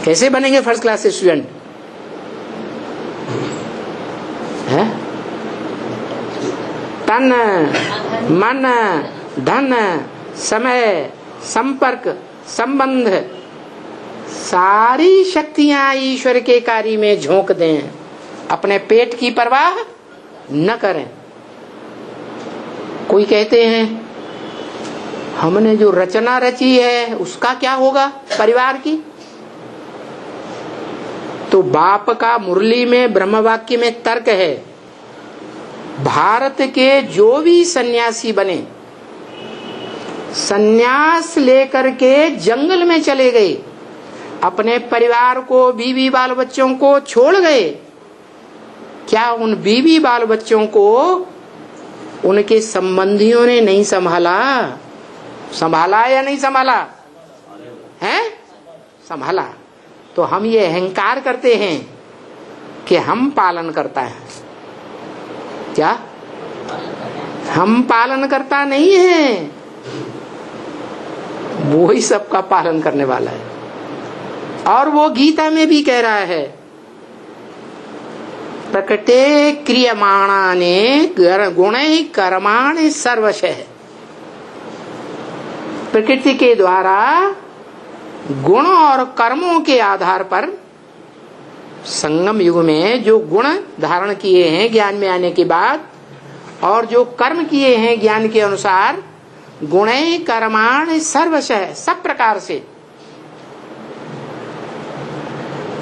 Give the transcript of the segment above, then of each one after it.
कैसे बनेंगे first class student? है तन मन धन समय संपर्क संबंध सारी शक्तियां ईश्वर के कार्य में झोंक दें, अपने पेट की परवाह न करें। कोई कहते हैं हमने जो रचना रची है उसका क्या होगा परिवार की? तो बाप का मुरली में ब्रह्म वाक्य में तर्क है, भारत के जो भी सन्यासी बने, सन्यास लेकर के जंगल में चले गए, अपने परिवार को बीवी बाल बच्चों को छोड़ गए, क्या उन बीवी बाल बच्चों को उनके संबंधियों ने नहीं संभाला? संभाला या नहीं संभाला है? संभाला। तो हम ये अहंकार करते हैं कि हम पालन करता है, क्या हम पालन करता नहीं है, वो ही सबका पालन करने वाला है। और वो गीता में भी कह रहा है, प्रकृते क्रियमाणाने गुणे कर्माणि सर्वशः। प्रकृति के द्वारा गुण और कर्मों के आधार पर संगम युग में जो गुण धारण किए हैं ज्ञान में आने के बाद, और जो कर्म किए हैं ज्ञान के अनुसार, गुणे कर्माणि सर्वशः, सब प्रकार से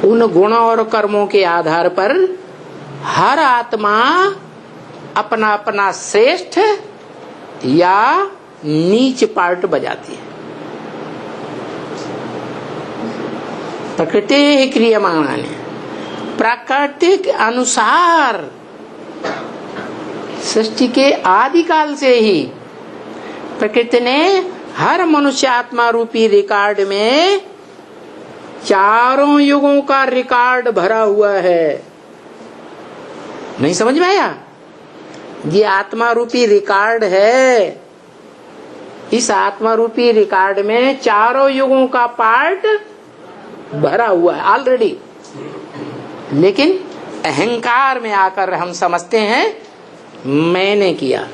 उन गुणों और कर्मों के आधार पर हर आत्मा अपना अपना श्रेष्ठ या नीच पार्ट बजाती है। प्रकृति क्रियमाणानि, प्राकृतिक अनुसार सृष्टि के आदिकाल से ही प्रकृति ने हर मनुष्य आत्मा रूपी रिकॉर्ड में चारों युगों का रिकॉर्ड भरा हुआ है। नहीं समझ में आया? ये आत्मा रूपी रिकॉर्ड है। इस आत्मा रूपी रिकॉर्ड में चारों युगों का पार्ट भरा हुआ है ऑलरेडी। लेकिन अहंकार में आकर हम समझते हैं मैंने किया,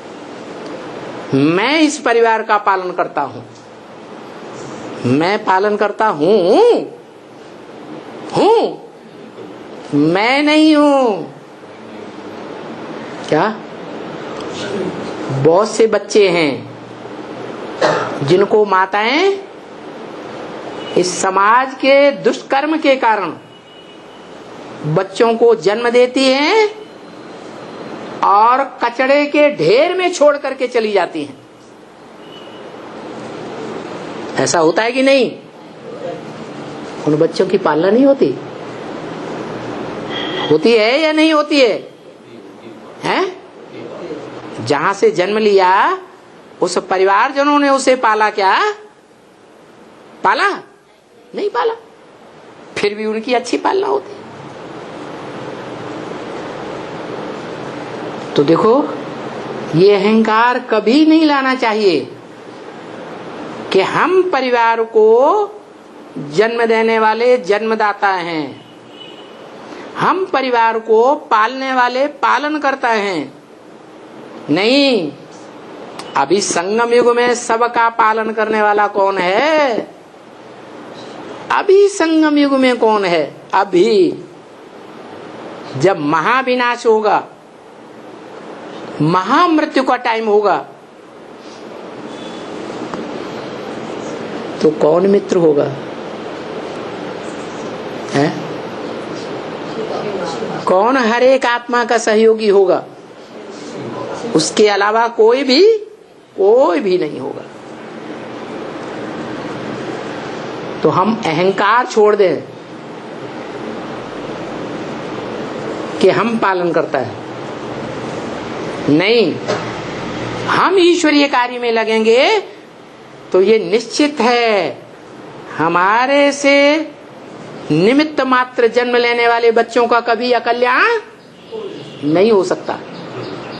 मैं इस परिवार का पालन करता हूं, मैं पालन करता हूं, मैं नहीं हूं। क्या? बहुत से बच्चे हैं जिनको माताएं इस समाज के दुष्कर्म के कारण बच्चों को जन्म देती हैं और कचड़े के ढेर में छोड़ करके चली जाती हैं। ऐसा होता है कि नहीं? उन बच्चों की पालना नहीं होती? होती है या नहीं होती है? हैं? जहां से जन्म लिया उस परिवारजनों ने उसे पाला क्या? पाला? नहीं पाला। फिर भी उनकी अच्छी पालना होती। तो देखो, ये अहंकार कभी नहीं लाना चाहिए कि हम परिवार को जन्म देने वाले जन्मदाता हैं, हम परिवार को पालने वाले पालन करता हैं। नहीं, अभी संगम युग में सबका पालन करने वाला कौन है? अभी संगम युग में कौन है? अभी जब महाविनाश होगा, महामृत्यु का टाइम होगा, तो कौन मित्र होगा? है? कौन हर एक आत्मा का सहयोगी होगा? उसके अलावा कोई भी नहीं होगा। तो हम अहंकार छोड़ दें कि हम पालन करता है। नहीं, हम ईश्वरीय कार्य में लगेंगे तो ये निश्चित है हमारे से निमित्त मात्र जन्म लेने वाले बच्चों का कभी अकल्याण नहीं हो सकता।